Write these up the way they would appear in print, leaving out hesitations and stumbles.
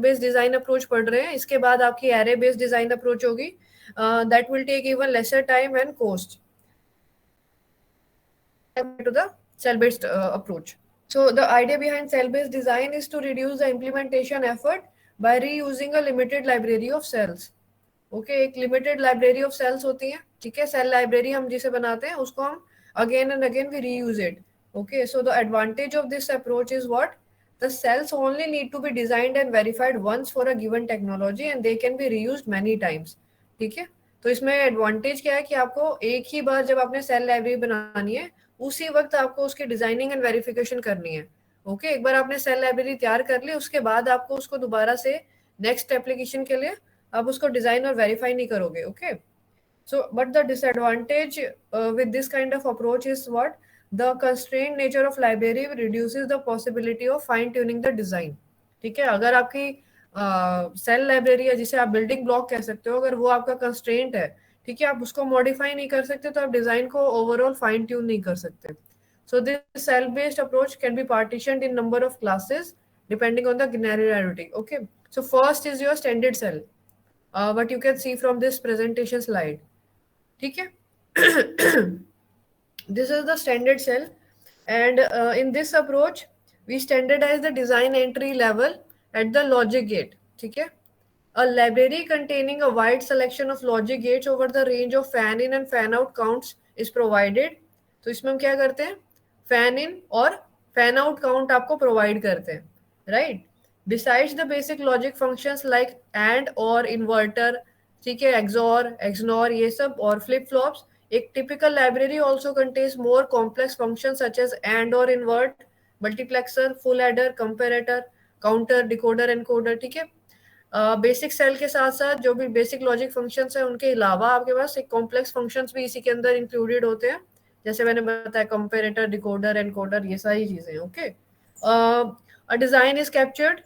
Based design approach पढ़ रहे हैं, इसके बाद आपकी एरे बेस्ड डिजाइन अप्रोच होगी, that will take even lesser time and cost to the cell-based approach. So the idea behind cell-based design is to reduce the implementation effort by reusing a limited library of cells. Okay एक limited library of sales होती है, ठीक है, cell library हम जिसे बनाते हैं उसको हम again and again we reuse it. Okay so the advantage of this approach is what, the cells only need to be designed and verified once for a given technology and they can be reused many times. ठीक है, तो इसमें advantage क्या है कि आपको एक ही बार जब आपने सेल लाइब्रेरी बनानी है उसी वक्त आपको उसकी डिजाइनिंग एंड वेरिफिकेशन करनी है. ओके एक बार आपने सेल लाइब्रेरी तैयार कर ली उसके बाद आपको उसको दोबारा से नेक्स्ट एप्लीकेशन के लिए आप उसको डिजाइन और वेरीफाई नहीं करोगे. Okay so but the disadvantage with this kind of approach is what, the constrained nature of library reduces the possibility of fine tuning the design. ठीक है, अगर आपकी सेल लाइब्रेरी है जिसे आप बिल्डिंग ब्लॉक कह सकते हो, अगर वो आपका कंस्ट्रेंट है, ठीक है, आप उसको मॉडिफाई नहीं कर सकते तो आप डिजाइन को ओवरऑल फाइन ट्यून नहीं कर सकते. So this cell-based approach can be partitioned in number of classes depending on the granularity. Okay, so first is your standard cell, what you can see from this presentation slide. ठीक है. This is the standard cell, and in this approach we standardize the design entry level at the logic gate. ठीक है, a library containing a wide selection of logic gates over the range of fan in and fan out counts is provided. तो इसमें हम क्या करते हैं, fan in और fan out count आपको प्रोवाइड करते हैं, right. Besides the basic logic functions like and और इन्वर्टर, ठीक है, एक्सॉर एक्सनॉर ये सब और फ्लिप फ्लॉप्स, एक typical library also contains more complex function such as and और invert, multiplexer, full adder, comparator, counter, decoder, encoder. ठीक है, बेसिक सेल के साथ साथ जो भी बेसिक लॉजिक फंक्शंस है उनके अलावा आपके पास एक कॉम्प्लेक्स फंक्शंस भी इसी के अंदर इंक्लूडेड होते हैं, जैसे मैंने बताया कंपेरेटर, डिकोडर, एनकोडर, ये सारी चीजें. Okay a design is captured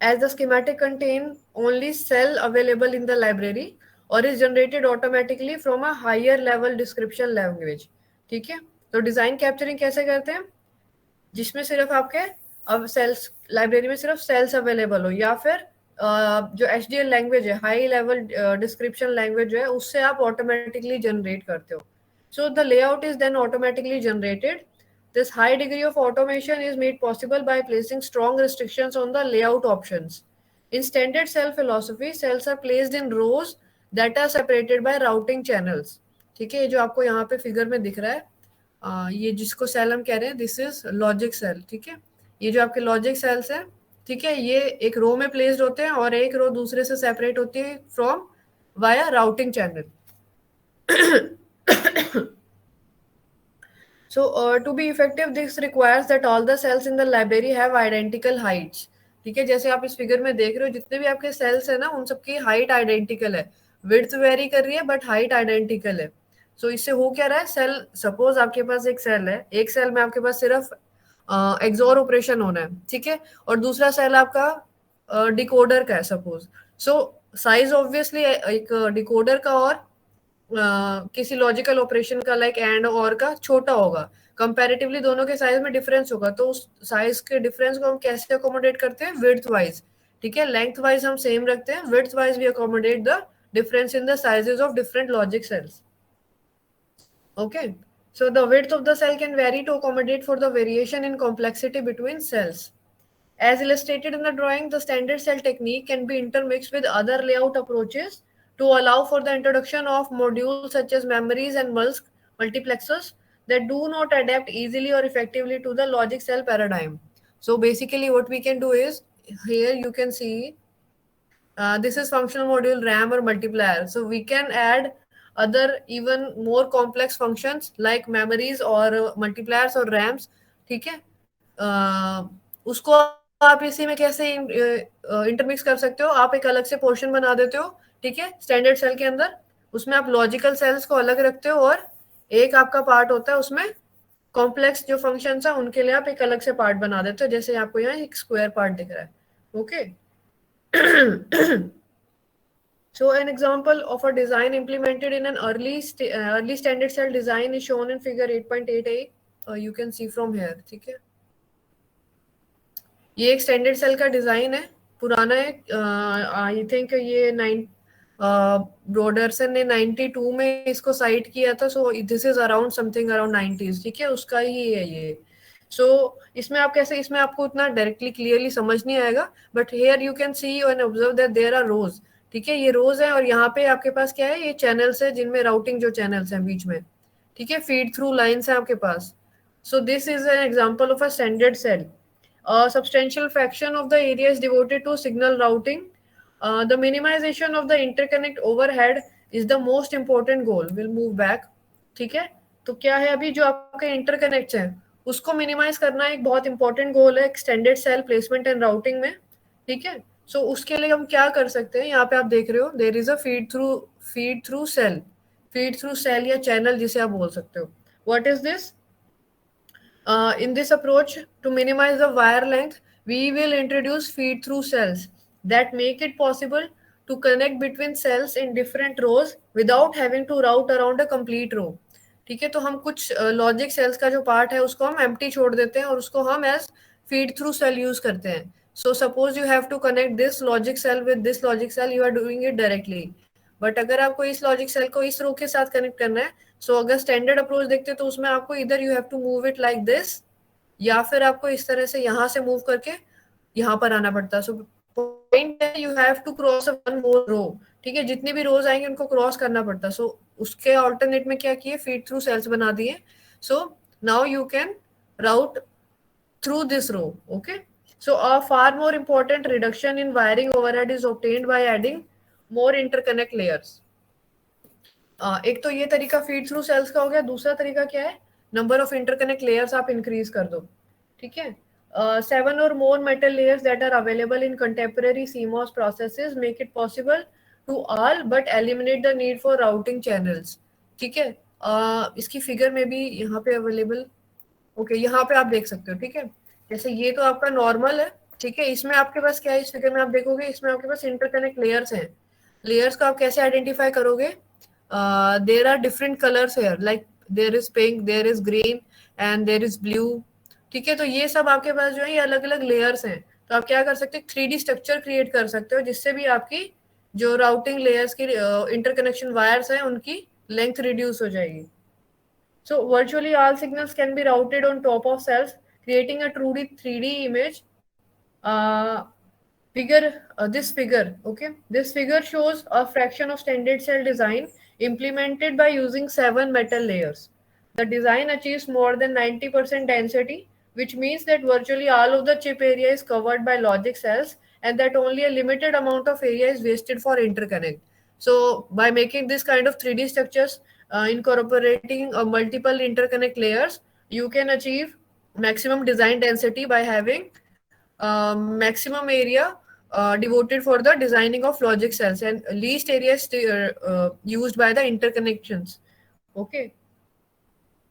as the schematic contain only cell available in the library or is generated automatically from a higher level description language. ठीक है, तो डिजाइन कैप्चरिंग कैसे करते हैं, जिसमें सिर्फ आपके अब सेल्स लाइब्रेरी में सिर्फ सेल्स अवेलेबल हो या फिर जो HDL लैंग्वेज है, हाई लेवल डिस्क्रिप्शन लैंग्वेज जो है, उससे आप ऑटोमेटिकली जनरेट करते हो. So the layout is then automatically generated. This high degree of automation is made possible by placing strong restrictions on the layout options. In standard cell philosophy, cells are placed in rows that are separated by routing channels. ठीक है, ये जो आपको यहाँ पे figure में दिख रहा है, ये जिसको सेल हम कह रहे हैं, दिस इज लॉजिक सेल. ठीक है, ये जो आपके लॉजिक सेल्स है, ठीक है, ये एक रो में प्लेस्ड होते हैं और एक रो दूसरे से सेपरेट होती है from via routing channel. So to be effective, this requires that all the cells in the library have identical heights. ठीक है, जैसे आप इस फिगर में देख रहे हो जितने भी आपके सेल्स है ना उन सबकी हाइट आइडेंटिकल है, विड्थ वेरी कर रही है बट हाइट आइडेंटिकल है. सो इससे हो क्या रहा है, सेल सपोज आपके पास एक सेल है, एक सेल में आपके पास सिर्फ एक्सोर ऑपरेशन होना है, ठीक है, और दूसरा सेल आपका डिकोडर का है सपोज. सो साइज ऑब्वियसली एक डिकोडर का और किसी लॉजिकल ऑपरेशन का लाइक एंड और का छोटा होगा, कंपैरेटिवली दोनों के साइज में डिफरेंस होगा. तो उस साइज के डिफरेंस को हम कैसे अकोमोडेट करते हैं, विड्थ वाइज. ठीक है, लेंथ वाइज हम सेम रखते हैं, width wise we accommodate the difference in the sizes of different logic cells. Okay, so the width of the cell can vary to accommodate for the variation in complexity between cells. As illustrated in the drawing, the standard cell technique can be intermixed with other layout approaches to allow for the introduction of modules such as memories and multiplexers that do not adapt easily or effectively to the logic cell paradigm. So basically what we can do is, here you can see this is functional module, RAM or multiplier. So we can add other even more complex functions like memories or multipliers or RAMs. ठीक है, उसको आप इसी में कैसे intermix कर सकते हो, आप एक अलग से पोर्शन बना देते हो, ठीक है, स्टैंडर्ड सेल के अंदर, उसमें आप लॉजिकल सेल्स को अलग रखते हो और एक आपका पार्ट होता है उसमें कॉम्प्लेक्स जो फंक्शंस है उनके लिए आप एक अलग से पार्ट बना देते हो, जैसे आपको यहाँ एक स्क्वायर पार्ट दिख रहा है. Okay So an example of a design implemented in an early standard cell design is shown in figure 8.8a. You can see from here. ठीक है, ये एक स्टैंडर्ड सेल का डिजाइन है. पुराना है, आई थिंक ये ब्रोडरसन ने 92 में इसको साइट किया था, सो this is around something around 90s, ठीक है, उसका ही है ये। सो इसमें आप कैसे, इसमें आपको उतना डायरेक्टली क्लियरली समझ नहीं आएगा, but here you can see and observe that there are rows, ठीक है, ये रोज है, और यहाँ पे आपके पास क्या है, ये चैनल्स है जिनमें राउटिंग जो चैनल्स हैं बीच में, ठीक है, फीड थ्रू लाइन्स है आपके पास। So this is an example of a standard cell. A substantial fraction of the area is devoted to signal routing. The minimization of the interconnect overhead is the most important goal. We'll move back. ठीक है, तो क्या है, अभी जो आपके interconnects हैं उसको मिनिमाइज करना एक बहुत इंपॉर्टेंट गोल है extended cell placement and routing में, ठीक है। सो उसके लिए हम क्या कर सकते हैं, यहाँ पे आप देख रहे हो there is a feed through cell या चैनल जिसे आप बोल सकते हो। What is this? In this approach, to minimize the wire length, we will introduce feed-through cells that make it possible to connect between cells in different rows without having to route around a complete row. ठीक है, तो हम कुछ logic sales का जो part है उसको हम एम्प्टी छोड़ देते हैं और उसको हम as feed through cell use करते हैं. So suppose you have to connect this logic cell with this logic cell, you are doing it directly. But अगर आपको इस लॉजिक सेल को इस रो के साथ कनेक्ट करना है, सो अगर स्टैंडर्ड अप्रोच देखते हैं तो उसमें आपको इधर you have to move it like this, या फिर आपको इस तरह से यहाँ से मूव करके यहाँ पर आना पड़ता है. सो पॉइंट है you have to cross one more row, ठीक है, जितने भी रोज आएंगे उनको क्रॉस करना पड़ता है. सो उसके ऑल्टरनेट में क्या किए, फीड थ्रू सेल्स बना दिए. So now you can route through this row. Okay, so a far more important reduction in wiring overhead is obtained by adding more interconnect layers. एक तो ये तरीका फीड थ्रू सेल्स का हो गया. दूसरा तरीका क्या है, नंबर ऑफ इंटरकनेक्ट लेयर्स आप इंक्रीज कर दो. ठीक है, 7 or more metal layers that are available in contemporary CMOS processes make it possible to all but eliminate the need for routing channels. ठीक है, इसकी फिगर में भी यहाँ पे अवेलेबल, ओके, यहाँ पे आप देख सकते हो. ठीक है, जैसे ये तो आपका नॉर्मल है, ठीक है, इसमें आपके पास क्या है, इस फिगर में आप देखोगे इसमें आपके पास इंटरकनेक्ट लेयर्स हैं. लेयर्स को आप कैसे आइडेंटिफाई करोगे, there are different colours here, like there is pink, there is green and there is blue. ठीक है, तो ये सब आपके पास जो है ये अलग अलग लेयर्स हैं. तो आप क्या कर सकते हो, 3D स्ट्रक्चर क्रिएट कर सकते हो जिससे भी आपकी जो राउटिंग लेयर्स की इंटरकनेक्शन वायर्स हैं उनकी लेंथ रिड्यूस हो जाएगी. So virtually all signals can be routed on top of cells, creating a truly 3D image. Uh, this figure, okay, this figure shows a fraction of standard cell design implemented by using 7 metal layers. The design achieves more than 90% density, which means that virtually all of the chip area is covered by logic cells and that only a limited amount of area is wasted for interconnect. So by making this kind of 3D structures, incorporating multiple interconnect layers, you can achieve maximum design density by having maximum area devoted for the designing of logic cells and least area is used by the interconnections. Okay.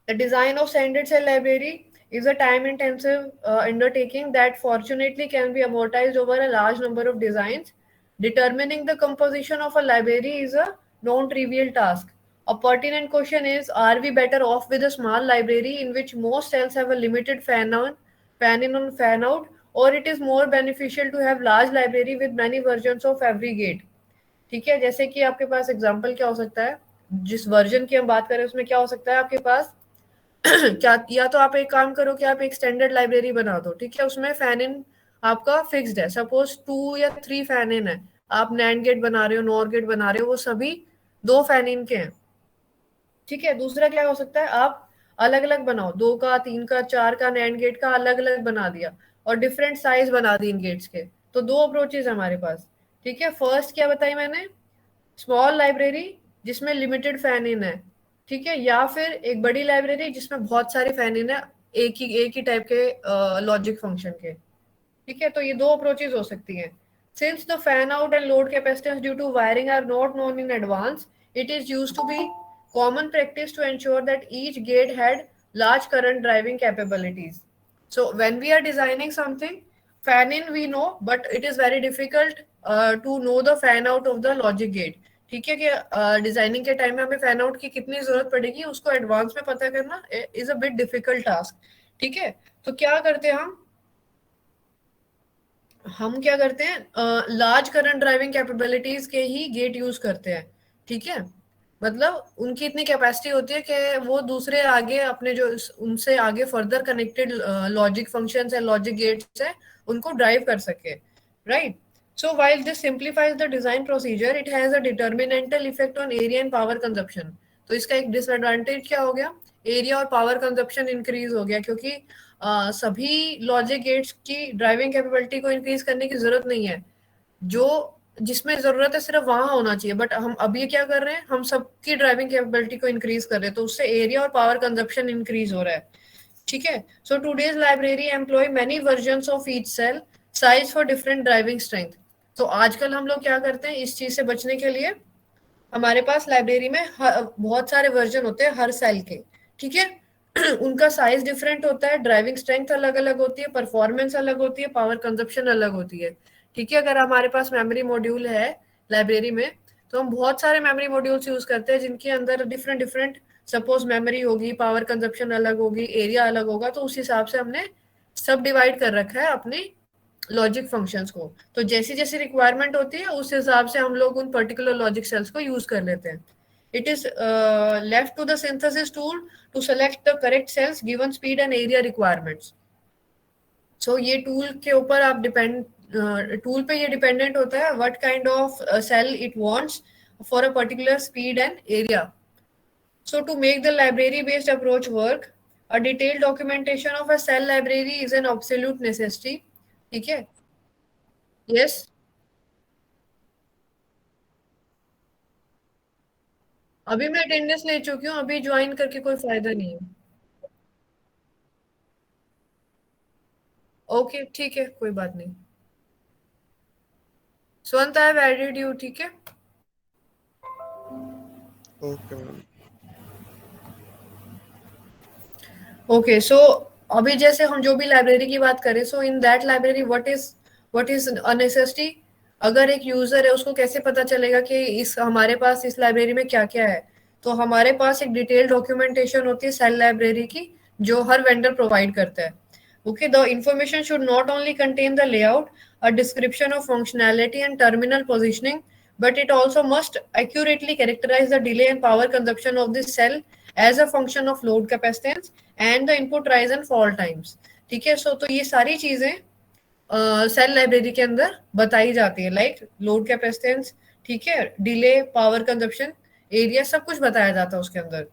The design of standard cell library is a time-intensive undertaking that fortunately can be amortized over a large number of designs. Determining the composition of a library is a non-trivial task. A pertinent question is, are we better off with a small library in which most cells have a limited fan-in and fan-out, or it is more beneficial to have large library with many versions of every gate? ठीक है, जैसे कि आपके पास example क्या हो सकता है, जिस वर्जन की हम बात करें उसमें क्या हो सकता है आपके पास क्या, या तो आप एक काम करो कि आप एक स्टैंडर्ड लाइब्रेरी बना दो. ठीक है, उसमें फैन इन आपका फिक्स्ड है, सपोज 2 या 3 फैन इन है. आप नैंड गेट बना रहे हो, नॉर गेट बना रहे हो, वो सभी 2 फैन इन के हैं. ठीक है, दूसरा क्या हो सकता है, आप अलग अलग बनाओ, 2 का, 3 का, 4 का नैंड गेट का अलग अलग बना दिया और डिफरेंट साइज बना दी इन गेट्स के. तो 2 अप्रोचेज हमारे पास. ठीक है, फर्स्ट क्या बताई मैंने, स्मॉल लाइब्रेरी जिसमें लिमिटेड फैन इन है. ठीक है, या फिर एक बड़ी लाइब्रेरी जिसमें बहुत सारे फैन इन है एक ही टाइप के लॉजिक फंक्शन के. ठीक है, तो ये 2 अप्रोचेज हो सकती हैं. Since the fan out and load capacitance due to wiring are not known in advance, it is used to be common practice to ensure that each gate had large current driving capabilities. So when we are designing something, fan in we know, but it is very difficult to know the fan out of the logic gate. ठीक है, कि designing के time में हमें fan out की कितनी जरूरत पड़ेगी उसको एडवांस में पता करना is a bit difficult task. ठीक है, तो क्या करते हैं हम, हम क्या करते हैं, लार्ज करंट ड्राइविंग कैपेबिलिटीज के ही गेट यूज करते हैं, ठीक है। मतलब उनकी इतनी कैपेसिटी होती है कि वो दूसरे आगे अपने जो उनसे आगे फर्दर कनेक्टेड लॉजिक फंक्शंस है, लॉजिक गेट्स है, उनको ड्राइव कर सके, right. So while this simplifies the design procedure, it has a determinantal effect on area and power consumption. तो इसका एक डिसएडवांटेज क्या हो गया, एरिया और पावर कंजप्शन इंक्रीज हो गया, क्योंकि सभी लॉजिक गेट्स की ड्राइविंग कैपेबिलिटी को इंक्रीज करने की जरूरत नहीं है। जो जिसमें जरूरत है सिर्फ वहां होना चाहिए, बट हम अभी क्या कर रहे हैं, हम सबकी ड्राइविंग कैपेबिलिटी को इंक्रीज कर रहे हैं, तो उससे एरिया और पावर कंजप्शन इंक्रीज हो रहा है, ठीक है। So today's library employ many versions of each cell size for different driving strength. तो आजकल हम लोग क्या करते हैं, इस चीज से बचने के लिए हमारे पास लाइब्रेरी में बहुत सारे वर्जन होते हैं हर सेल के, ठीक है। उनका साइज डिफरेंट होता है, ड्राइविंग स्ट्रेंथ अलग अलग होती है, परफॉर्मेंस अलग होती है, पावर कंजप्शन अलग होती है, ठीक है। अगर हमारे पास मेमोरी मॉड्यूल है लाइब्रेरी में, तो हम बहुत सारे मेमोरी मॉड्यूल्स यूज करते हैं जिनके अंदर डिफरेंट डिफरेंट, सपोज मेमोरी होगी, पावर कंजप्शन अलग होगी, एरिया अलग होगा, तो उस हिसाब से हमने सब डिवाइड कर रखा है अपनी लॉजिक फंक्शंस को। तो जैसी जैसी रिक्वायरमेंट होती है उस हिसाब से हम लोग उन पर्टिकुलर लॉजिक सेल्स को यूज कर लेते हैं। It is left to the synthesis tool to select the correct cells given speed and area requirements. So ये टूल के ऊपर आप डिपेंड, टूल पे ये डिपेंडेंट होता है what kind of cell it wants for a particular speed and area. So to make the library-based approach work, a detailed documentation of a cell library is an absolute necessity. ठीक है? Yes. अभी मैं attendance ले चुकी हूँ, अभी join करके कोई फायदा नहीं है। ओके, ठीक है, कोई बात नहीं। स्वंत आई हैव एडेड यू, ठीक है। Okay ma'am. ओके, सो अभी जैसे हम जो भी लाइब्रेरी की बात करें, so in that library what is a necessity. अगर एक यूजर है, उसको कैसे पता चलेगा कि इस हमारे पास इस लाइब्रेरी में क्या क्या है। तो हमारे पास एक डिटेल डॉक्यूमेंटेशन होती है सेल लाइब्रेरी की, जो हर वेंडर प्रोवाइड करता है। Okay, the information should not only contain the layout, a description of functionality and terminal positioning, but it also must accurately characterize the delay and power consumption of this cell as a function of load capacitance and the input rise and fall times. ठीक है, सो तो ये सारी चीजें cell library के अंदर बताई जाती है, लाइक लोड कैपेसिटेंस, ठीक है, डिले, पावर कंजप्शन, एरिया, सब कुछ बताया जाता है उसके अंदर।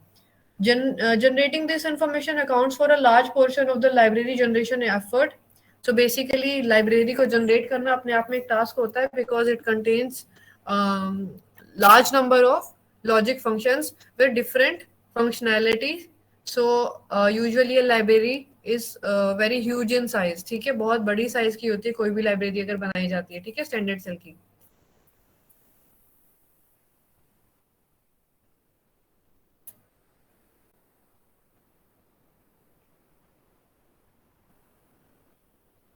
Generating this information accounts for a large portion of the library generation effort. So basically, library को generate करना अपने आप में एक task होता है, because it contains large number of logic functions with different functionalities. So usually a library is very huge in size. ठीक है, बहुत बड़ी size की होती है कोई भी library अगर बनाई जाती है, ठीक है, standard cell की।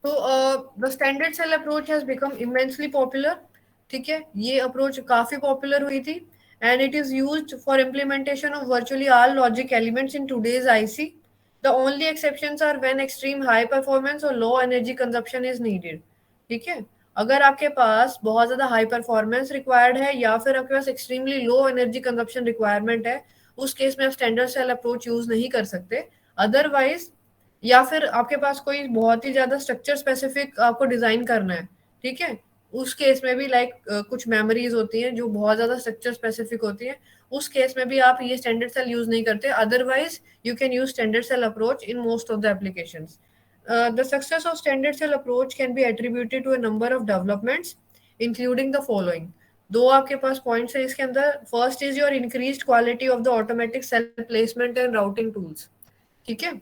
तो the standard cell approach has become immensely popular, ठीक है, ये अप्रोच काफी पॉपुलर हुई थी, and it is used for implementation of virtually all logic elements in today's IC. The only exceptions are when extreme high performance और low energy consumption is needed, ठीक है। अगर आपके पास बहुत ज्यादा हाई परफॉर्मेंस रिक्वायर्ड है या फिर आपके पास extremely low energy consumption requirement है, उस केस में आप स्टैंडर्ड सेल अप्रोच यूज नहीं कर सकते। अदरवाइज, या फिर आपके पास कोई बहुत ही ज्यादा स्ट्रक्चर स्पेसिफिक आपको डिजाइन करना है, ठीक है, उस केस में भी लाइक कुछ मेमोरीज होती हैं जो बहुत ज्यादा स्ट्रक्चर स्पेसिफिक होती है, उस केस में भी आप ये स्टैंडर्ड सेल यूज नहीं करते। Otherwise you can use standard cell approach in most of the applications. The success of standard cell approach can be attributed to a number of developments including the following. दो आपके पास points है इसके अंदर। First is your increased quality of the automatic cell placement and routing tools, ठीक है।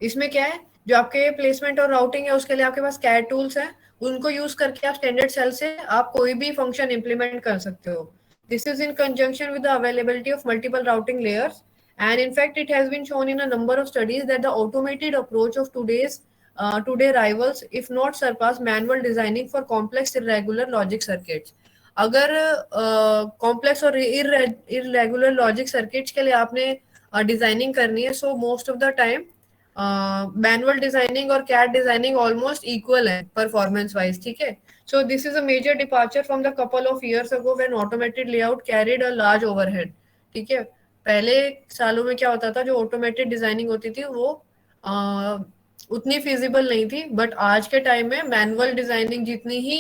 इसमें क्या है, जो आपके प्लेसमेंट और राउटिंग है उसके लिए आपके पास कैड टूल्स हैं, उनको यूज करके आप स्टैंडर्ड सेल से आप कोई भी फंक्शन इंप्लीमेंट कर सकते हो। This is in conjunction with the availability of multiple routing layers, and in fact it has been shown in a number of studies that the automated approach of today rivals if not surpass manual designing for complex irregular logic circuits। अगर complex और irregular logic circuits के लिए आपने designing करनी है, so most of the time manual designing और CAD designing almost equal है performance wise, ठीक है. So this is a major departure from the couple of years ago when automated layout carried a large overhead. ठीक है, पहले सालों में क्या होता था, जो ऑटोमेटेड डिजाइनिंग होती थी वो उतनी फिजिबल नहीं थी, बट आज के टाइम में मैनुअल डिजाइनिंग जितनी ही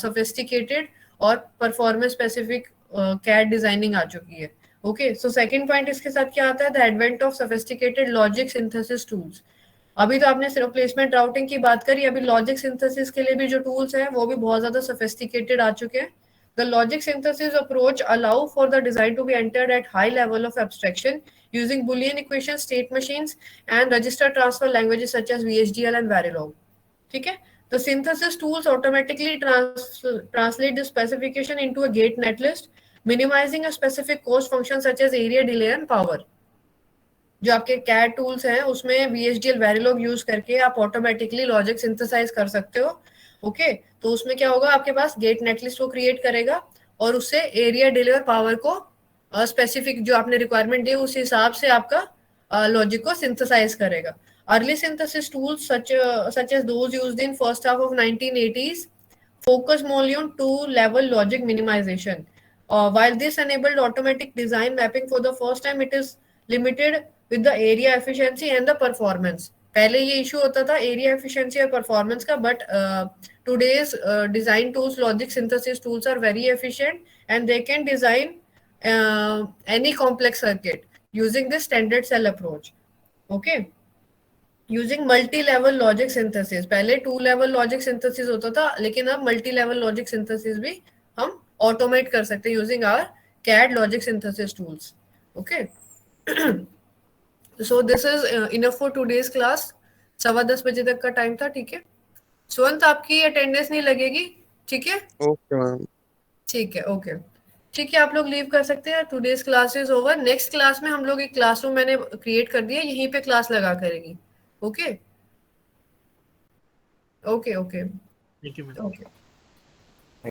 सोफिस्टिकेटेड और परफॉर्मेंस स्पेसिफिक कैड डिजाइनिंग आ चुकी है. ओके, सो सेकंड पॉइंट इसके साथ क्या आता है, the advent of sophisticated logic synthesis tools. अभी तो आपने सिर्फ प्लेसमेंट राउटिंग की बात करी, अभी लॉजिक सिंथेसिस के लिए भी जो टूल्स हैं वो भी बहुत ज्यादा सोफिस्टिकेटेड आ चुके हैं. The logic synthesis approach allow for the design to be entered at high level of abstraction using Boolean equations, state machines, and register transfer languages such as VHDL and Verilog. ठीक है, the synthesis tools automatically translate the specification into a gate netlist, minimizing a specific cost function such as area, delay, and power. जो आपके CAD tools हैं उसमें VHDL Verilog use करके आप automatically logic synthesise कर सकते हो. ओके, तो उसमें क्या होगा, आपके पास गेट नेटलिस्ट वो क्रिएट करेगा और उससे एरिया, डिले और पावर को स्पेसिफिक जो आपने रिक्वायरमेंट दी उस हिसाब से आपका लॉजिक को सिंथेसाइज करेगा. Early synthesis tools such as those used in first half of 1980s focus mainly on two-level logic minimization. While this enabled automatic design mapping for the first time, it is limited with the area efficiency and the performance. पहले ये issue होता था area efficiency और performance का, but today's design tools, logic synthesis tools are very efficient and they can design any complex circuit using this standard cell approach. Okay, using multi level logic synthesis. पहले two level logic synthesis होता था, लेकिन अब multi level logic synthesis भी हम automate कर सकते हैं using our CAD logic synthesis tools. Okay, so this is enough for today's class. 10:15 तक का टाइम था, ठीक है. सुवंत, आपकी अटेंडेंस नहीं लगेगी, ठीक है. Okay ma'am. ठीक है, ओके, ठीक है, आप लोग लीव कर सकते हैं. Today's class is over. Next class में हम लोग एक क्लासरूम मैंने क्रिएट कर दिया, यहीं पे क्लास लगा करेगी. Okay, okay, okay, thank you ma'am. Okay.